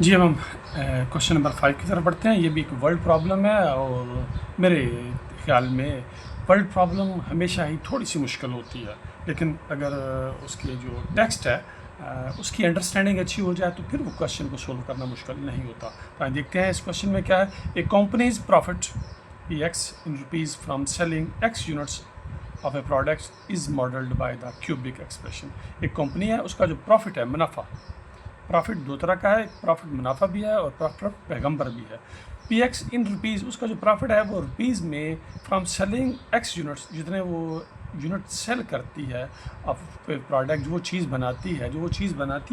जी, अब हम question number 5 की तरफ बढ़ते हैं। ये भी एक वर्ल्ड प्रॉब्लम है और मेरे ख़्याल में वर्ल्ड प्रॉब्लम हमेशा ही थोड़ी-सी मुश्किल होती है, लेकिन अगर उसके जो टेक्स्ट है उसकी अंडरस्टैंडिंग अच्छी हो जाए तो फिर वो क्वेश्चन को सोल्व करना मुश्किल नहीं होता। तो आइए देखते हैं इस क्वेश्चन में क्या है। A company's profit X in rupees from selling X units of a product is modeled by the cubic expression। एक कंपनी है, उसका जो प्रॉफिट है, मुनाफा, प्रॉफिट दो तरह का है, प्रॉफिट मुनाफा भी है और प्रॉफिट पैगंबर भी है। पी एक्स इन रुपीज़, उसका जो प्रॉफिट है वो रुपीज़ में फ्रॉम सेलिंग एक्स यूनिट्स, जितने वो यूनिट सेल करती है अब प्रोडक्ट, जो वो चीज़ बनाती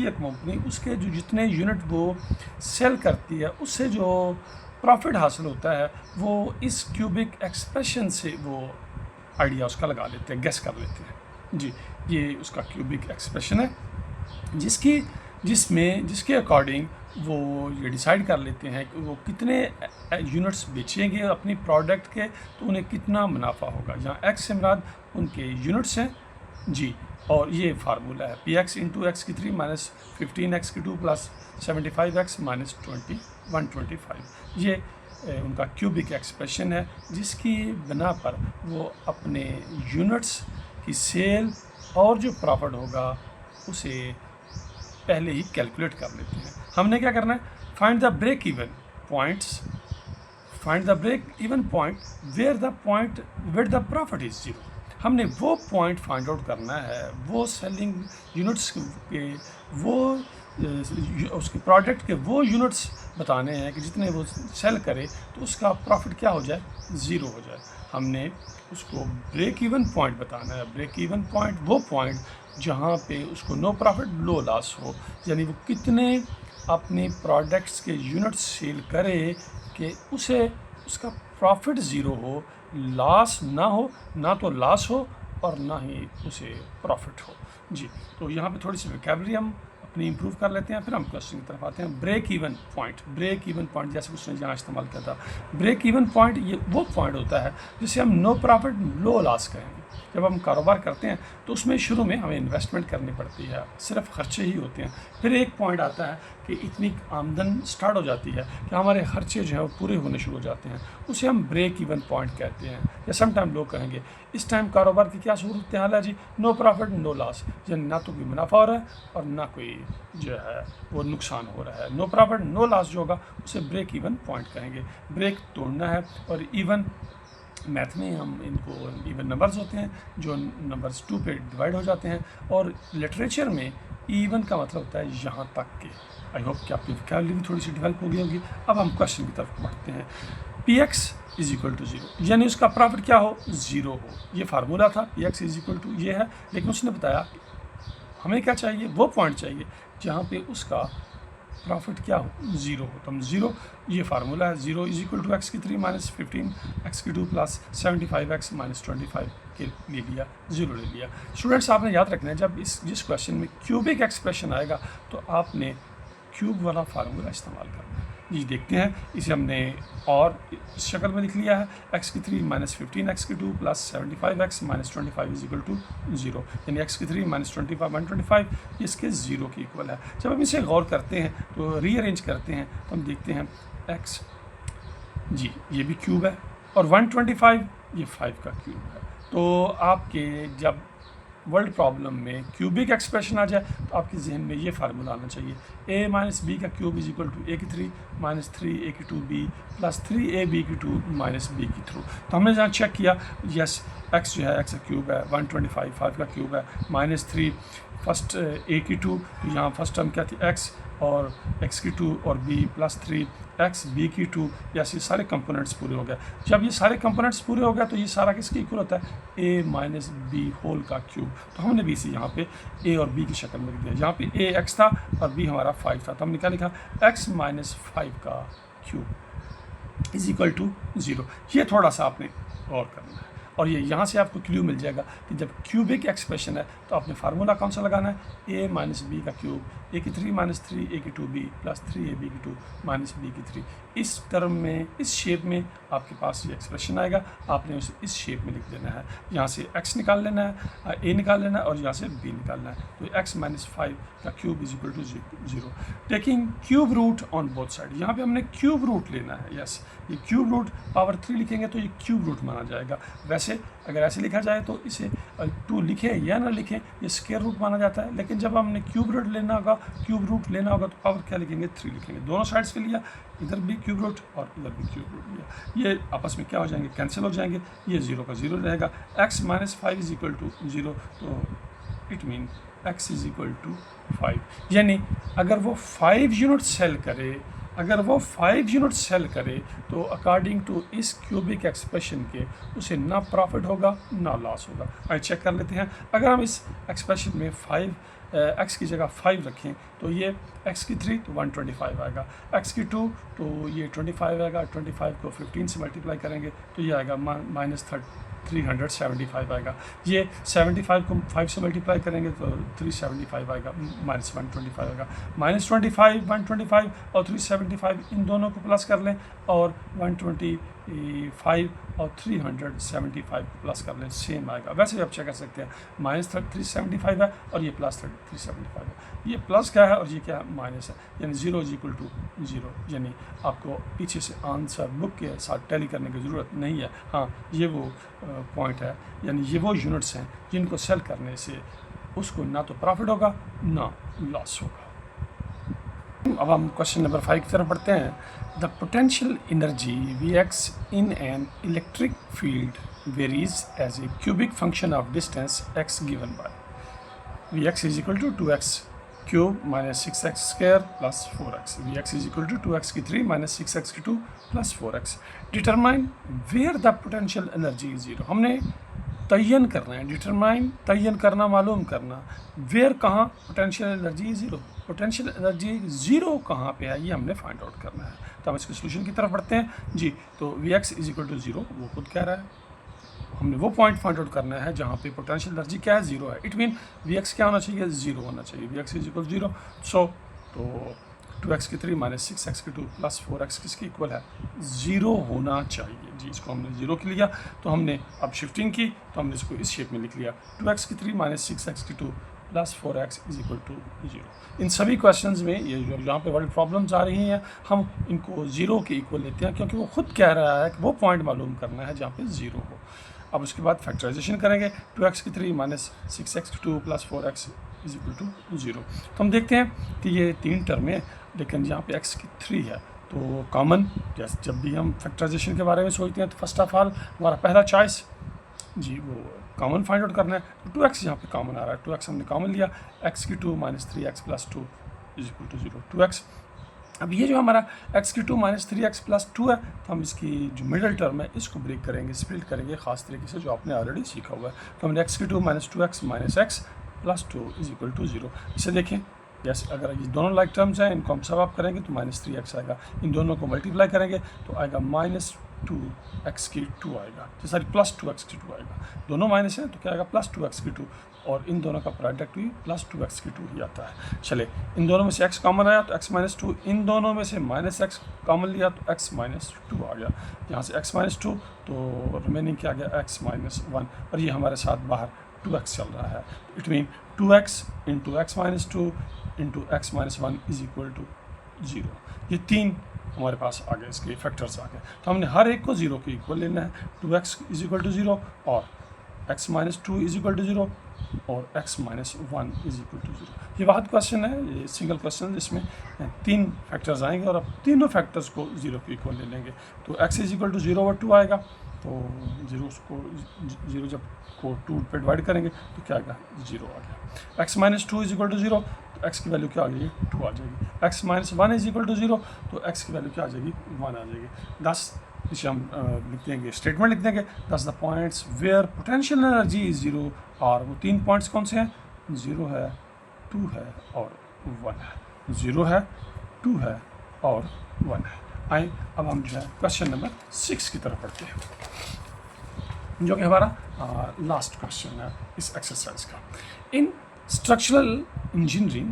है कंपनी, उसके जो जितने यूनिट वो सेल करती है उससे जो प्रॉफिट हासिल होता है वो इस क्यूबिक एक्सप्रेशन से वो आइडिया उसका लगा लेते हैं, गेस कर लेते हैं। जी, ये उसका क्यूबिक एक्सप्रेशन है जिसके अकॉर्डिंग वो ये डिसाइड कर लेते हैं कि वो कितने यूनिट्स बेचेंगे अपनी प्रोडक्ट के, तो उन्हें कितना मुनाफा होगा। यहाँ एक्स से मुराद उनके यूनिट्स हैं जी, और ये फार्मूला है पी एक्स इंटू एक्स की 3 माइनस 15x की 2 प्लस 75x माइनस 125। ये उनका क्यूबिक एक्सप्रेशन है जिसकी बिना पर वो अपने यूनिट्स की सेल और जो प्रॉफिट होगा उसे पहले ही कैलकुलेट कर लेते हैं। हमने क्या करना है, find the break even points, find the break even point where the profit is zero. हमने वो पॉइंट फाइंड आउट करना है, वो सेलिंग यूनिट्स के वो उसके प्रोडक्ट के वो यूनिट्स बताने हैं कि जितने वो सेल करे तो उसका प्रॉफिट क्या हो जाए, ज़ीरो हो जाए। हमने उसको ब्रेक इवन पॉइंट बताना है। ब्रेक इवन पॉइंट वो पॉइंट जहाँ पे उसको नो प्रॉफिट लो लॉस हो, यानी वो कितने अपने प्रोडक्ट्स के यूनिट्स सेल करे कि उसे उसका प्रॉफिट ज़ीरो हो, लॉस ना हो, ना तो लॉस हो और ना ही उसे प्रॉफिट हो। जी, तो यहाँ पे थोड़ी सी वोकैबुलरी हम अपनी इंप्रूव कर लेते हैं, फिर हम क्वेश्चन की तरफ आते हैं। ब्रेक इवन पॉइंट जैसे उसने यहाँ इस्तेमाल किया था। ब्रेक इवन पॉइंट ये वो पॉइंट होता है जिसे हम नो प्रॉफिट लो लॉस कहेंगे। जब हम कारोबार करते हैं तो उसमें शुरू में हमें इन्वेस्टमेंट करनी पड़ती है, सिर्फ खर्चे ही होते हैं। फिर एक पॉइंट आता है कि इतनी आमदन स्टार्ट हो जाती है कि हमारे खर्चे जो है वो पूरे होने शुरू हो जाते हैं, उसे हम ब्रेक इवन पॉइंट कहते हैं। या सम टाइम लोग कहेंगे इस टाइम कारोबार की क्या सूरत हाल है जी, नो प्रॉफिट नो लॉस, यानी ना तो कोई मुनाफा हो रहा है और ना कोई जो है वो नुकसान हो रहा है। नो प्रॉफिट नो लॉस जो होगा उसे ब्रेक इवन पॉइंट कहेंगे। ब्रेक तोड़ना है, और इवन मैथ में हम इनको इवन नंबर्स होते हैं जो नंबर्स 2 पे डिवाइड हो जाते हैं, और लिटरेचर में इवन का मतलब होता है यहाँ तक के। आई होप कि आपकी वोकैबुलरी भी थोड़ी सी डेवलप हो गई होगी। अब हम क्वेश्चन की तरफ बढ़ते हैं। P X is equal to zero, यानी उसका प्रॉफिट क्या हो, ज़ीरो हो। ये फार्मूला था, P X is equal to ये है, लेकिन उसने बताया हमें क्या चाहिए, वो पॉइंट चाहिए जहाँ पे उसका प्रॉफिट क्या हो, ज़ीरो हो। तो हम ज़ीरो, ये फार्मूला है, zero is equal to X की 3 माइनस 15x की 2 प्लस 75x माइनस 25 के ले लिया, ज़ीरो ले लिया। स्टूडेंट्स आपने याद रखना है जब जिस क्वेश्चन में क्यूबिक एक्सप्रेशन आएगा तो आपने क्यूब वाला फार्मूला इस्तेमाल करना है। जी, देखते हैं, इसे हमने और इस शक्ल में लिख लिया है, x की 3 माइनस 15x की 2 plus 75x minus 25 is equal to zero, यानी x की 3 माइनस 25 125 इसके ज़ीरो की इक्वल है। जब हम इसे गौर करते हैं तो रीअरेंज करते हैं तो हम देखते हैं x, जी ये भी क्यूब है, और 125 ये 5 का क्यूब है। तो आपके जब वर्ल्ड प्रॉब्लम में क्यूबिक एक्सप्रेशन आ जाए तो आपके जहन में ये फार्मूला आना चाहिए, a माइनस बी का cube is equal to a की 3 माइनस 3a की 2b प्लस 3ab की 2 माइनस b की 3। तो हमने जहाँ चेक किया, यस x जो है x का क्यूब है 125, 5 का क्यूब है माइनस 3, फर्स्ट a की 2, तो यहाँ फर्स्ट टर्म क्या थी x, और x की 2 और b प्लस 3x b की 2, यस ये सारे कंपोनेंट्स पूरे हो गए। जब ये सारे कंपोनेंट्स पूरे हो गए तो ये सारा किसके इक्वल होता है, a माइनस बी होल का क्यूब। तो हमने भी इसे यहाँ पे a और b की शक्ल में लिख दिया। यहाँ पे a x था और b हमारा 5 था, तो हमने क्या लिखा, x माइनस 5 का cube is equal to zero. ये थोड़ा सा आपने गौर करना है। और ये यहाँ से आपको क्लू मिल जाएगा कि जब क्यूबिक एक्सप्रेशन है तो आपने फार्मूला कौन सा लगाना है, a माइनस बी का क्यूब, a की 3 माइनस 3 a की 2b प्लस 3ab की 2 माइनस b की 3। इस टर्म में, इस शेप में आपके पास ये एक्सप्रेशन आएगा, आपने उसे इस शेप में लिख देना है। यहाँ से x निकाल लेना है, a निकाल लेना है और यहाँ से b निकालना है। तो x माइनस 5 का cube is equal to 0। Taking cube root on both side, यहाँ पे हमने क्यूब रूट लेना है। यस, ये क्यूब रूट पावर 3 लिखेंगे तो ये क्यूब रूट माना जाएगा। वैसे अगर ऐसे लिखा जाए तो इसे 2 लिखें या ना लिखें ये स्क्वायर रूट माना जाता है, लेकिन जब हमने क्यूब रूट लेना होगा तो पावर क्या लिखेंगे, 3 लिखेंगे। दोनों साइड्स पे लिया, इधर भी क्यूब रूट और इधर भी क्यूब रूट लिया, ये आपस में क्या हो जाएंगे, कैंसिल हो जाएंगे, ये 0 का 0 रहेगा। x minus 5 is equal to 0, तो it mean x is equal to 5। यानी अगर वो 5 यूनिट सेल करे तो अकॉर्डिंग टू इस क्यूबिक एक्सप्रेशन के उसे ना प्रॉफिट होगा ना लॉस होगा। आइए चेक कर लेते हैं। अगर हम इस एक्सप्रेशन में x की जगह 5 रखें तो ये x की 3 तो 125 आएगा, x की 2 तो ये 25 आएगा, 25 को 15 से मल्टीप्लाई करेंगे तो ये आएगा माइनस 375 आएगा। ये 75 को 5 से मल्टीप्लाई करेंगे तो 375 आएगा, माइनस 125 आएगा। माइनस 25, 125 और 375 इन दोनों को प्लस कर लें और 125 और 375 को प्लस कर लें, सेम आएगा। वैसे भी आप चेक कर सकते हैं, माइनस 375 है और ये प्लस 375 है। ये प्लस क्या है और ये क्या माइनस है, यानी 0 इज इक्वल टू 0। यानी आपको पीछे से आंसर बुक के साथ टैली करने की ज़रूरत नहीं है। हाँ, ये वो पॉइंट है, यानी ये वो यूनिट्स हैं जिनको सेल करने से उसको ना तो प्रॉफिट होगा ना लॉस होगा। अब हम क्वेश्चन नंबर 5 की तरफ बढ़ते हैं। The potential energy Vx in an electric field varies as a cubic function of distance x given by Vx is equal to 2x cube minus 6x square plus 4x। Vx is equal to 2x की 3 minus 6x की 2 plus 4x। Determine where the potential energy is 0। हमने तयन करना है, determine तयन करना, मालूम करना, वेयर कहाँ पोटेंशियल एनर्जी 0, पोटेंशियल एनर्जी 0 कहाँ पे है, ये हमने फाइंड आउट करना है। तो हम इसके सोल्यूशन की तरफ बढ़ते हैं जी। तो Vx इज इक्वल टू 0 वो खुद कह रहा है, हमने वो पॉइंट फाइंड आउट करना है जहाँ पे पोटेंशियल एनर्जी क्या है, 0 है। इट मीन Vx क्या होना चाहिए, 0 होना चाहिए। Vx इज इक्वल 0, सो तो 2x की 3 माइनस 6x की 2 प्लस 4x किसके इक्वल है, 0 होना चाहिए जी। इसको हमने 0 की लिया, तो हमने अब शिफ्टिंग की तो हमने इसको इस शेप में लिख लिया, 2x की 3 माइनस 6x की 2 plus 4x is equal to 0। इन सभी क्वेश्चंस में ये जो यहाँ पे वर्ल्ड प्रॉब्लम्स आ रही हैं, हम इनको 0 के इक्वल लेते हैं क्योंकि वो खुद कह रहा है कि वो पॉइंट मालूम करना है जहाँ पे 0 हो। अब उसके बाद फैक्टराइजेशन करेंगे, 2x की 3 माइनस 6x की 2 plus 4x is equal to 0। तो हम देखते हैं कि ये 3 टर्म है, लेकिन यहाँ पे x की 3 है तो कॉमन, जैसे जब भी हम फैक्टराइजेशन के बारे में सोचते हैं तो फर्स्ट ऑफ ऑल हमारा पहला चॉइस जी वो कॉमन फाइंड आउट करना है। तो 2x यहाँ पे कॉमन आ रहा है, 2x हमने कॉमन लिया, x की 2 minus 3x plus 2 is equal to 0, 2x। अब ये जो हमारा x की 2 माइनस 3x प्लस 2 है, तो हम इसकी जो मिडल टर्म है इसको ब्रेक करेंगे, स्प्लिट करेंगे ख़ास तरीके से जो आपने ऑलरेडी सीखा हुआ है। तो हमने x की 2 minus 2x minus x plus 2 is equal to 0। इसे देखें, जैसे अगर ये दोनों लाइक टर्म्स हैं, इनको हम सब आप करेंगे तो माइनस 3x आएगा, इन दोनों को मल्टीप्लाई करेंगे तो आएगा माइनस 2x की 2 आएगा, तो सॉरी प्लस 2x की 2 आएगा। दोनों माइनस है तो क्या आएगा, प्लस 2x की 2, और इन दोनों का प्रोडक्ट भी प्लस 2x की 2 ही आता है। चले, इन दोनों में से x कॉमन आया तो x माइनस 2, इन दोनों में से माइनस x कॉमन लिया तो x माइनस 2 आ गया। यहाँ से x माइनस 2 तो रिमेनिंग क्या आ गया, x माइनस 1, और ये हमारे साथ बाहर 2x चल रहा है। It mean 2x into X minus 2 into X minus 1 is equal to 0। ये 3 हमारे पास आ गए, इसके फैक्टर्स आ गए, तो हमने हर एक को 0 के इक्वल लेना है। 2x इज इक्वल टू 0 और x minus 2 is equal to 0 और x minus 1 is equal to 0। ये वाहद क्वेश्चन है, ये सिंगल क्वेश्चन जिसमें 3 फैक्टर्स आएंगे और अब तीनों फैक्टर्स को 0 के इक्वल ले लेंगे। तो x इज इक्वल टू 0 और 2 आएगा, तो 0 जब को 2 पे डिवाइड करेंगे तो क्या आएगा, 0 आ गया। x minus 2 is equal to 0 तो x की वैल्यू क्या आ जाएगी, 2 आ जाएगी। x minus 1 is equal to 0 तो x की वैल्यू क्या आ जाएगी, 1 आ जाएगी। 10 इसे हम लिख देंगे, स्टेटमेंट लिख देंगे, 10 the points where potential energy is 0, और वो 3 पॉइंट्स कौन से हैं, 0 है, 2 है और 1 है। 0 है, 2 है और 1 है। आइए अब हम जो है क्वेश्चन नंबर 6 की तरफ बढ़ते हैं। जो कि हमारा लास्ट क्वेश्चन है इस एक्सरसाइज का। इन structural engineering,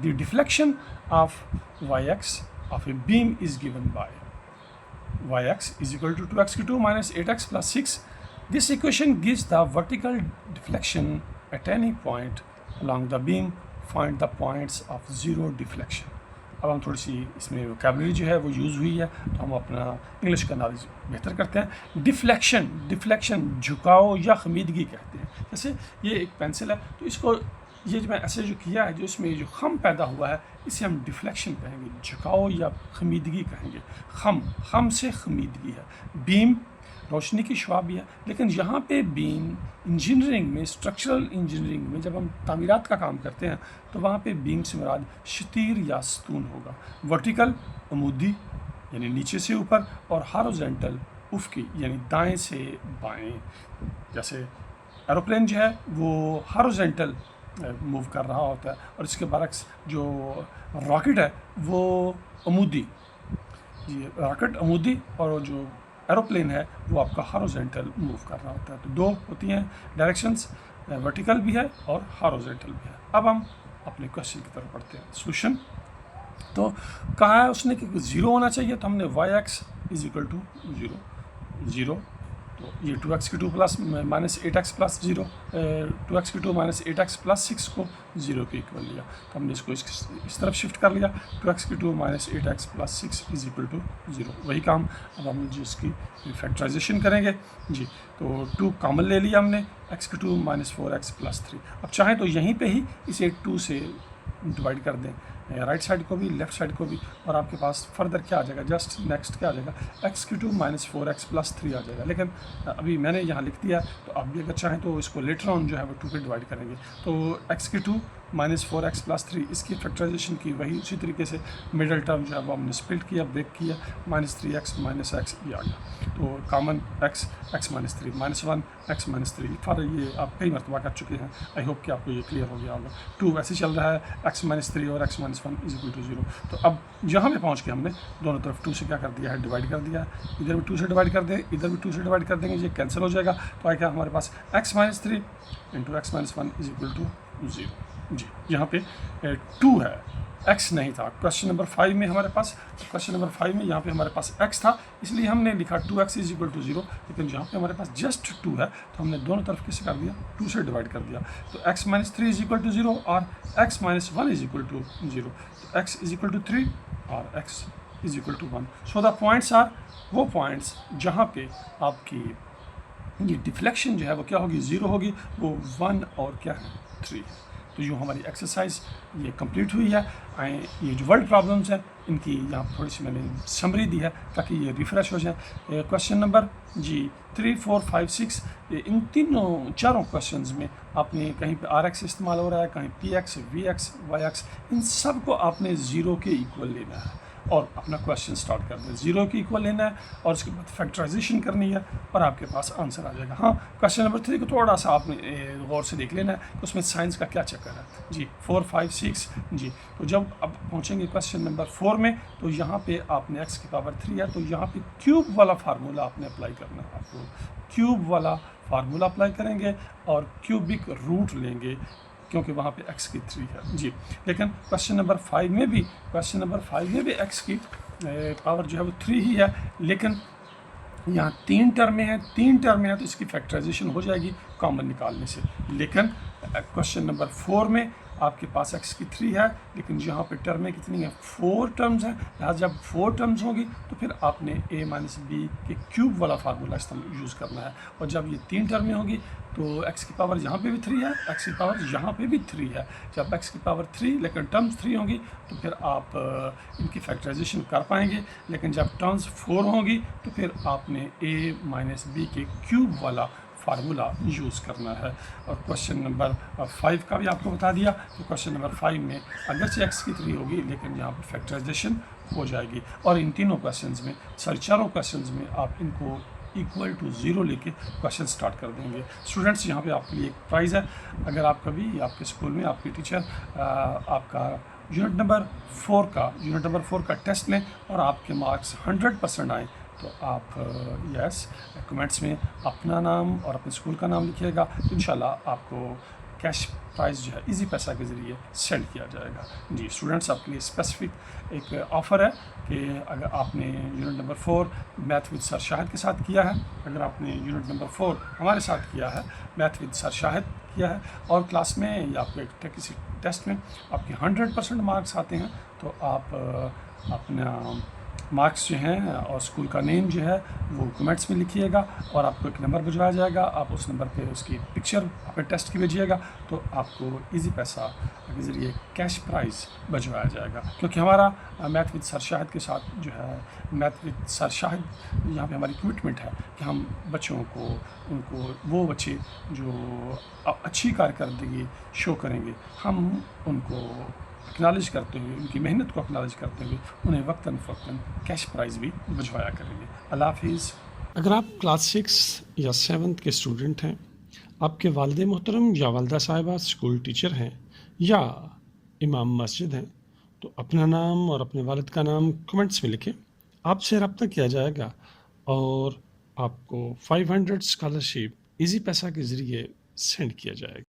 the deflection of yx of a beam is given by yx is equal to 2x cube minus 8x plus 6. This equation gives the vertical deflection at any point along the beam. Find the points of zero deflection. अब हम थोड़ी सी इसमें vocabulary जो है वो use हुई है, तो हम अपना इंग्लिश का नॉलेज बेहतर करते हैं। डिफ्लेक्शन झुकाव या खमीदगी कहते हैं। जैसे ये एक पेंसिल है, तो इसको ये जो मैं ऐसे जो किया है, जो इसमें जो खम पैदा हुआ है, इसे हम डिफ्लेक्शन कहेंगे, झुकाव या खमीदगी कहेंगे। खम से खमीदगी है। बीम रोशनी की शुआ भी है, लेकिन यहाँ पे बीम इंजीनियरिंग में, स्ट्रक्चरल इंजीनियरिंग में जब हम तामीरात का काम करते हैं तो वहाँ पे बीम से मुराद शतीर या सतून होगा। वर्टिकल अमूदी यानी नीचे से ऊपर, और हॉरिजॉन्टल उफ़क़ी यानी दाएं से बाएं। जैसे एरोप्लेन जो है वो हॉरिजॉन्टल मूव कर रहा होता है, और इसके बरक्स जो रॉकेट है वो अमूदी, ये रॉकेट अमूदी, और जो एरोप्लेन है वो आपका हॉरिजॉन्टल मूव कर रहा होता है। तो दो होती हैं डायरेक्शंस, वर्टिकल भी है और हॉरिजॉन्टल भी है। अब हम अपने क्वेश्चन की तरफ बढ़ते हैं। सोल्यूशन तो कहा है उसने कि 0 होना चाहिए, तो हमने yx इज इक्वल टू 0, तो ये 2x की 2 plus minus 8x plus 0, 2x की 2 माइनस 8x प्लस 6 को 0 के इक्वल लिया, तो हमने इसको इस तरफ शिफ्ट कर लिया। 2x की 2 minus 8x plus 6 is equal to 0, वही काम अब हम जी इसकी फैक्टराइजेशन करेंगे जी। तो 2 कॉमन ले लिया हमने, x की 2 माइनस 4x प्लस 3। अब चाहें तो यहीं पे ही इसे 2 से डिवाइड कर दें, राइट साइड को भी लेफ्ट साइड को भी, और आपके पास फर्दर क्या आ जाएगा, जस्ट नेक्स्ट क्या आ जाएगा, x की 2 माइनस 4x प्लस 3 आ जाएगा। लेकिन अभी मैंने यहाँ लिख दिया, तो आप भी अगर चाहें तो इसको लेटर ऑन जो है वो 2 पे डिवाइड करेंगे। तो x की 2 माइनस 4x प्लस 3 इसकी फैक्टराइजेशन की वही उसी तरीके से मिडल टर्म जो है वो हमने स्प्लिट किया, ब्रेक किया, माइनस 3x माइनस x ये आ गया। तो common x minus 3 minus 1 x minus 3 for ये आप कई मरतबा कर चुके हैं। आई होप कि आपको ये क्लियर हो गया होगा। 2 वैसे चल रहा है, x माइनस 3 और x minus 1 is equal to 0। तो अब यहाँ पे पहुँच के हमने दोनों तरफ 2 से क्या कर दिया है, डिवाइड कर दिया है। इधर भी 2 से डिवाइड कर दें, इधर भी 2 से डिवाइड कर देंगे, ये कैंसिल हो जाएगा। तो आएगा हमारे पास x minus 3 into x minus 1 is equal to 0 जी। यहाँ पे 2 है, x नहीं था। क्वेश्चन नंबर 5 में हमारे पास, क्वेश्चन नंबर 5 में यहाँ पे हमारे पास x था, इसलिए हमने लिखा 2x इज इक्वल टू 0। लेकिन यहाँ पे हमारे पास जस्ट 2 है, तो हमने दोनों तरफ किसे कर दिया, 2 से डिवाइड कर दिया। तो x minus 3 is equal to 0 और x minus 1 is equal to 0। तो x इज इक्वल टू 3 और x is equal to 1। So the points are वो पॉइंट्स जहाँ पे आपकी ये डिफ्लेक्शन जो है वो क्या होगी, 0 होगी, वो 1 और क्या है 3। तो जो हमारी एक्सरसाइज ये कंप्लीट हुई है। ये जो वर्ल्ड प्रॉब्लम्स हैं इनकी यहाँ पर थोड़ी सी मैंने समरी दी है ताकि ये रिफ़्रेश हो जाए। क्वेश्चन नंबर जी 3, 4, 5, 6 इन चारों क्वेश्चंस में आपने कहीं पे RX इस्तेमाल हो रहा है, कहीं PX, VX, YX, इन सब को आपने 0 के इक्वल लेना है और अपना क्वेश्चन स्टार्ट कर दें। 0 के इक्वल लेना है और उसके बाद फैक्टराइजेशन करनी है और आपके पास आंसर आ जाएगा। हाँ, क्वेश्चन नंबर 3 को थोड़ा सा आपने गौर से देख लेना है कि उसमें साइंस का क्या चक्कर है जी। 4, 5, 6 जी। तो जब अब पहुँचेंगे क्वेश्चन नंबर 4 में, तो यहाँ पे आपने x की पावर 3 है, तो यहाँ पे क्यूब वाला फार्मूला आपने अप्लाई करना है। आपको क्यूब वाला फार्मूला अप्लाई करेंगे और क्यूबिक रूट लेंगे क्योंकि वहाँ पे x की 3 है जी। लेकिन क्वेश्चन नंबर 5 में भी x की पावर जो है वो 3 ही है, लेकिन यहाँ 3 टर्म में है, 3 टर्म में है, तो इसकी फैक्टराइजेशन हो जाएगी कॉमन निकालने से। लेकिन क्वेश्चन नंबर 4 में आपके पास x की 3 है, लेकिन यहाँ पे टर्में कितनी है, 4 टर्म्स हैं। लिहाजा जब 4 टर्म्स होगी तो फिर आपने a माइनस बी के क्यूब वाला फार्मूला इस्तेमाल यूज़ करना है। और जब ये 3 टर्में होगी तो x की पावर यहाँ पे भी 3 है, x की पावर यहाँ पे भी 3 है। जब x की पावर 3 लेकिन टर्म्स 3 होंगी तो फिर आप इनकी फैक्टराइजेशन कर पाएंगे। लेकिन जब टर्म्स 4 होंगी तो फिर आपने a माइनस बी के क्यूब वाला फार्मूला यूज़ करना है। और क्वेश्चन नंबर 5 का भी आपको बता दिया कि क्वेश्चन नंबर 5 में अगरचे x की 3 होगी लेकिन यहाँ पर फैक्टराइजेशन हो जाएगी। और इन तीनों क्वेश्चंस में, चारों क्वेश्चंस में आप इनको इक्वल टू 0 लेके क्वेश्चन स्टार्ट कर देंगे। स्टूडेंट्स, यहाँ पे आपके लिए एक प्राइज़ है। अगर आप कभी आपके स्कूल में आपके टीचर आपका यूनिट नंबर 4 का टेस्ट लें और आपके मार्क्स 100% आए तो आप यस कमेंट्स में अपना नाम और अपने स्कूल का नाम लिखिएगा। इंशाल्लाह आपको कैश प्राइज़ जो है इजी पैसा के ज़रिए सेंड किया जाएगा। जी स्टूडेंट्स, आपके लिए स्पेसिफिक एक ऑफ़र है कि अगर आपने unit number 4 math with sir Shahid के साथ किया है, अगर आपने यूनिट नंबर 4 हमारे साथ किया है, मैथ विद सर शाहिद किया है, और क्लास में या आपके किसी टेस्ट में आपके 100% मार्क्स आते हैं, तो आप अपना मार्क्स जो हैं और स्कूल का नेम जो है वो कमेंट्स में लिखिएगा, और आपको एक नंबर भिजवाया जाएगा। आप उस नंबर पे उसकी पिक्चर अपने टेस्ट की भेजिएगा, तो आपको इजी पैसा के ज़रिए कैश प्राइज़ भिजवाया जाएगा। क्योंकि हमारा मैथ विद सर शाहिद के साथ जो है, मैथ विद सर शाहिद यहाँ पे हमारी कमिटमेंट है कि हम बच्चों को, उनको, वो बच्चे जो अच्छी कारकर्दगी शो करेंगे, हम उनको एक्नॉलेज करते हुए, उनकी मेहनत को एक्नॉलेज करते हुए उन्हें वक्तन फ़ौक्तन कैश प्राइज़ भी भिजवाया करेंगे। अल्लाह हाफ़िज़। अगर आप क्लास 6 या 7th के स्टूडेंट हैं, आपके वालिद मोहतरम या वालिदा साहिबा स्कूल टीचर हैं या इमाम मस्जिद हैं, तो अपना नाम और अपने वालिद का नाम कमेंट्स में लिखें। आपसे रब्ता किया जाएगा और आपको 500 स्कॉलरशिप इजी पैसा के ज़रिए सेंड किया जाएगा।